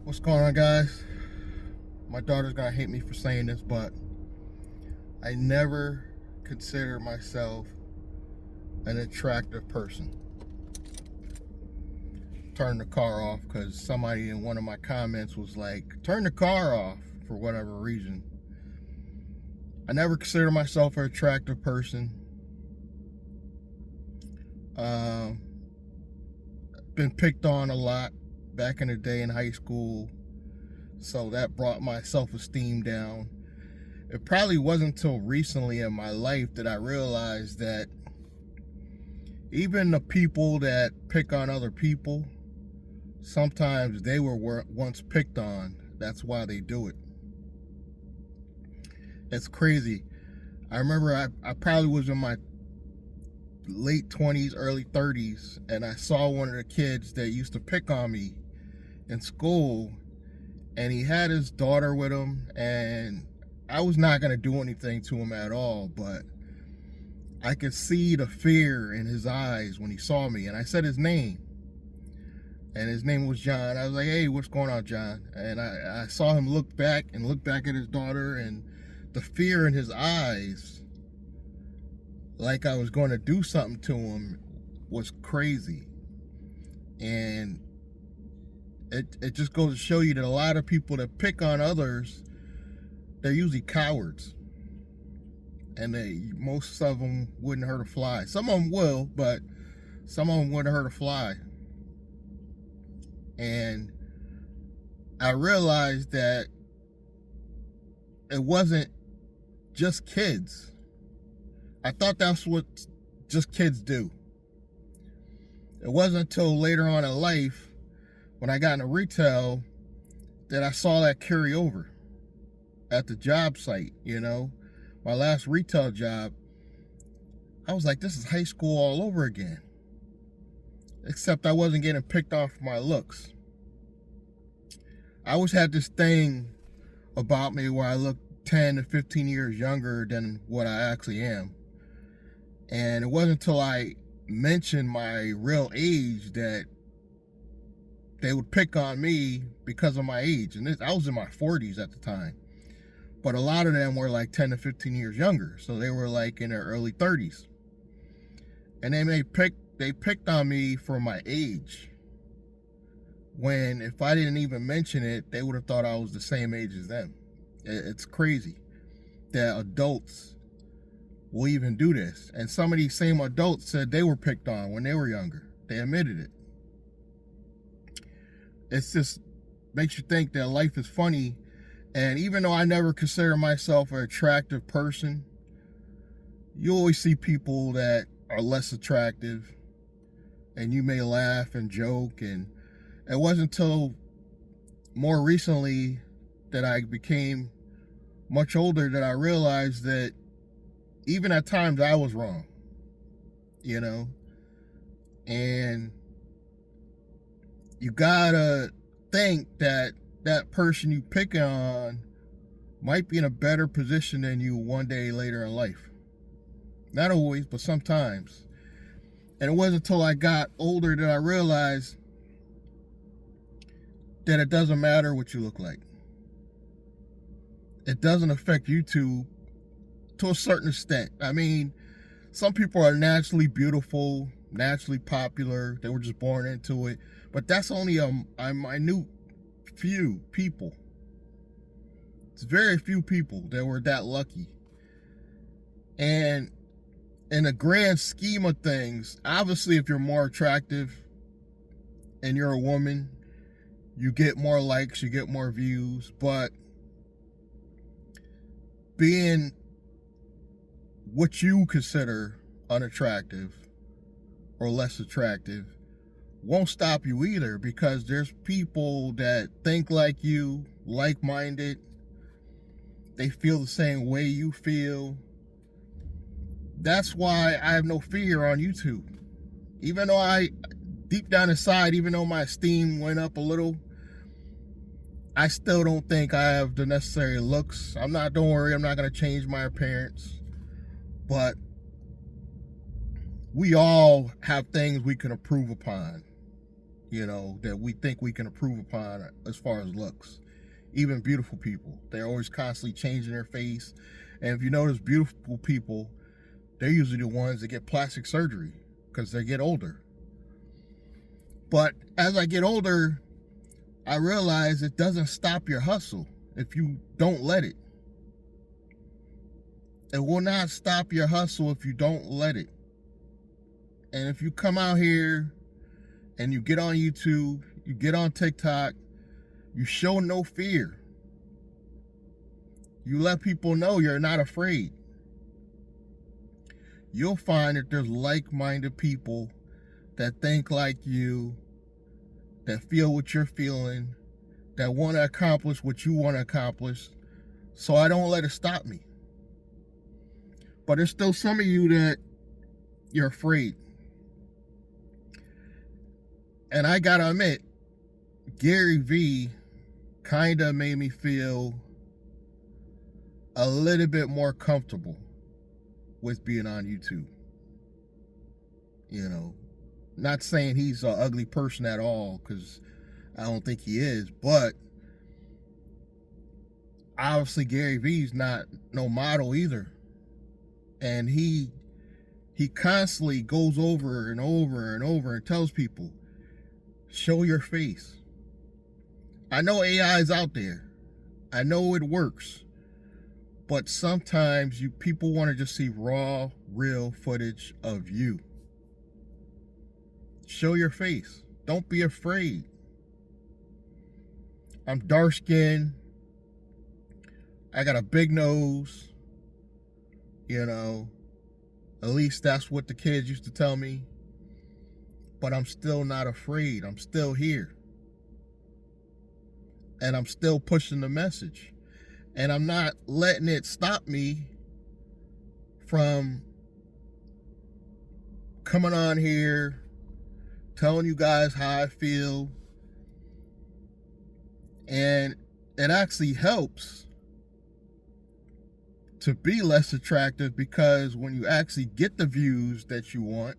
What's going on, guys? My daughter's gonna hate me for saying this, but I never consider myself an attractive person. Turn the car off because somebody in one of my comments was like, turn the car off for whatever reason. I never consider myself an attractive person. Been picked on a lot back in the day in high school, so that brought my self-esteem down. It probably wasn't until recently in my life that I realized that even the people that pick on other people, sometimes they were once picked on. That's why they do it. It's crazy. I remember I probably was in my late 20s, early 30s, and I saw one of the kids that used to pick on me in school, and he had his daughter with him, and I was not going to do anything to him at all, but I could see the fear in his eyes when he saw me, and I said his name, and his name was John. I was like, hey, what's going on, John? And I saw him look back at his daughter, and the fear in his eyes, like I was going to do something to him, was crazy. And it just goes to show you that a lot of people that pick on others, they're usually cowards. And most of them wouldn't hurt a fly. Some of them will, but some of them wouldn't hurt a fly. And I realized that it wasn't just kids. I thought that's what just kids do. It wasn't until later on in life, when I got into retail, that I saw that carry over at the job site. My last retail job, I was like, this is high school all over again. Except I wasn't getting picked on for my looks. I always had this thing about me where I looked 10 to 15 years younger than what I actually am. And it wasn't until I mentioned my real age that they would pick on me because of my age. And I was in my 40s at the time. But a lot of them were like 10 to 15 years younger. So they were like in their early 30s. And then they picked on me for my age. When if I didn't even mention it, they would have thought I was the same age as them. It's crazy that adults will even do this. And some of these same adults said they were picked on when they were younger. They admitted it. It's just makes you think that life is funny. And even though I never consider myself an attractive person, you always see people that are less attractive, and you may laugh and joke. And it wasn't until more recently that I became much older that I realized that even at times I was wrong, and you gotta think that that person you pick on might be in a better position than you one day later in life. Not always, but sometimes. And it wasn't until I got older that I realized that it doesn't matter what you look like. It doesn't affect YouTube to a certain extent. I mean, some people are naturally beautiful, naturally popular. They were just born into it. But that's only a minute few people. It's very few people that were that lucky. And in the grand scheme of things, obviously if you're more attractive and you're a woman, you get more likes, you get more views. But being what you consider unattractive or less attractive won't stop you either, because there's people that think like you, like-minded. They feel the same way you feel. That's why I have no fear on YouTube. Even though deep down inside, even though my esteem went up a little, I still don't think I have the necessary looks. Don't worry, I'm not going to change my appearance. But we all have things we can improve upon. that we think we can improve upon as far as looks. Even beautiful people, they're always constantly changing their face. And if you notice, beautiful people, they're usually the ones that get plastic surgery because they get older. But as I get older, I realize it doesn't stop your hustle if you don't let it. It will not stop your hustle if you don't let it. And if you come out here and you get on YouTube, you get on TikTok, you show no fear. You let people know you're not afraid. You'll find that there's like-minded people that think like you, that feel what you're feeling, that want to accomplish what you want to accomplish. So I don't let it stop me. But there's still some of you that you're afraid. And I gotta admit, Gary Vee kind of made me feel a little bit more comfortable with being on YouTube. Not saying he's an ugly person at all, because I don't think he is, but obviously Gary Vee's not no model either. And he constantly goes over and over and over and tells people, show your face. I know AI is out there. I know it works. But sometimes people want to just see raw, real footage of you. Show your face. Don't be afraid. I'm dark skinned. I got a big nose. At least that's what the kids used to tell me. But I'm still not afraid. I'm still here. And I'm still pushing the message. And I'm not letting it stop me from coming on here, telling you guys how I feel. And it actually helps to be less attractive, because when you actually get the views that you want,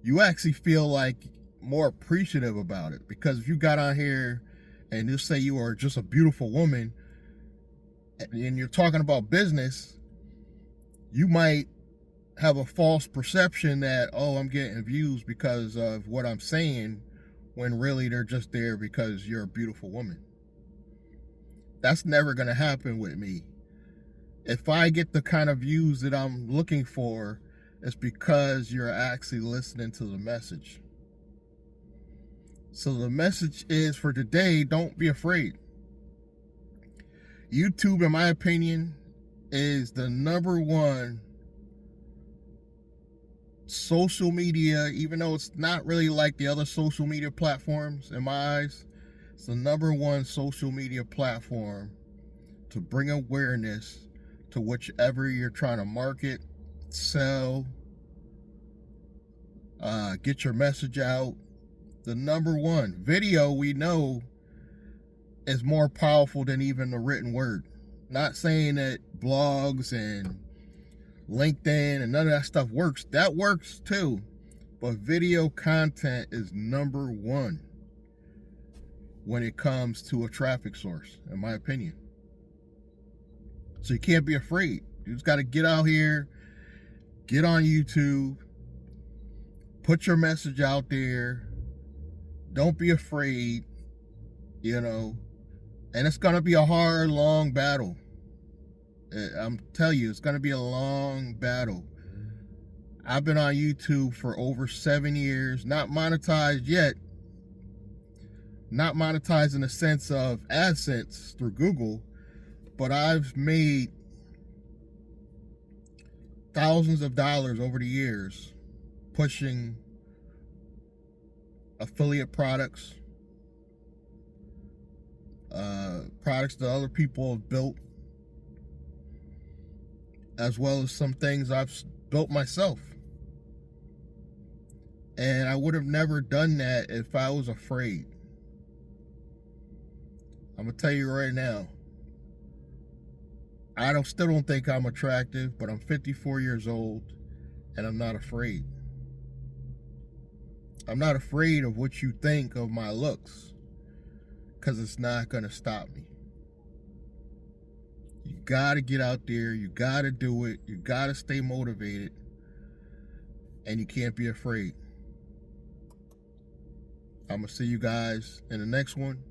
you actually feel like more appreciative about it. Because if you got on here and you say you are just a beautiful woman and you're talking about business, you might have a false perception that, oh, I'm getting views because of what I'm saying, when really they're just there because you're a beautiful woman. That's never going to happen with me. If I get the kind of views that I'm looking for, it's because you're actually listening to the message. So the message is for today, don't be afraid. YouTube, in my opinion, is the #1 social media, even though it's not really like the other social media platforms in my eyes. It's the #1 social media platform to bring awareness to whichever you're trying to market, sell, get your message out. The #1 video, we know, is more powerful than even the written word. Not saying that blogs and LinkedIn and none of that stuff works. That works too. But video content is #1 when it comes to a traffic source, in my opinion. So you can't be afraid. You just got to get out here, get on YouTube, put your message out there. Don't be afraid, And it's going to be a hard, long battle. I'm telling you, it's going to be a long battle. I've been on YouTube for over 7 years, not monetized yet. Not monetized in the sense of AdSense through Google, but I've made thousands of dollars over the years pushing affiliate products, products that other people have built, as well as some things I've built myself. And I would have never done that if I was afraid. I'm going to tell you right now, I still don't think I'm attractive, but I'm 54 years old and I'm not afraid. I'm not afraid of what you think of my looks, because it's not going to stop me. You got to get out there. You got to do it. You got to stay motivated. And you can't be afraid. I'm going to see you guys in the next one.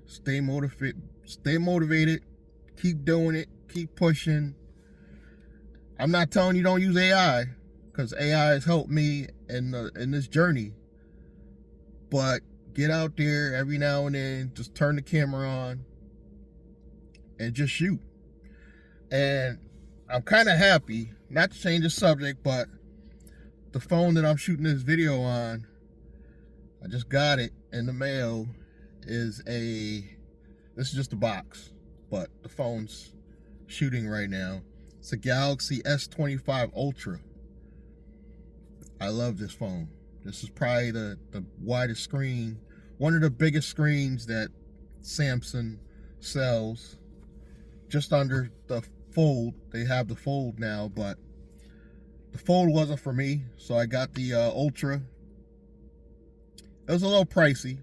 Stay motivated. Keep doing it. Keep pushing. I'm not telling you don't use AI, because AI has helped me in this journey. But get out there every now and then. Just turn the camera on and just shoot. And I'm kind of happy, not to change the subject, but the phone that I'm shooting this video on, I just got it in the mail, this is just a box, but the phone's shooting right now. It's a Galaxy S25 Ultra. I love this phone. This is probably the widest screen, one of the biggest screens that Samsung sells. Just under the Fold. They have the Fold now, but the Fold wasn't for me, so I got the Ultra. It was a little pricey.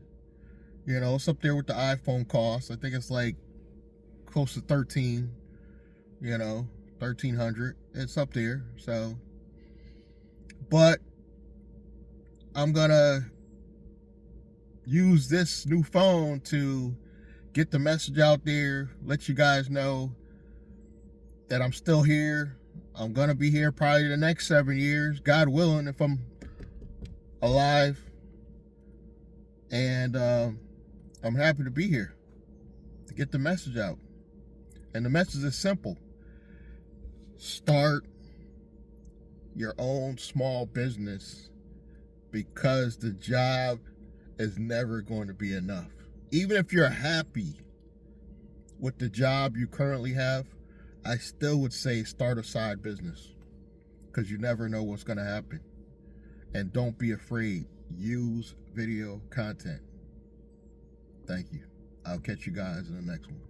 You know, it's up there with the iPhone cost. I think it's like close to 13, you know, 1,300. It's up there, so. But I'm gonna use this new phone to get the message out there, let you guys know that I'm still here. I'm gonna be here probably the next 7 years, God willing, if I'm alive. And I'm happy to be here to get the message out. And the message is simple. Start your own small business, because the job is never going to be enough. Even if you're happy with the job you currently have, I still would say start a side business, because you never know what's going to happen. And don't be afraid. Use video content. Thank you. I'll catch you guys in the next one.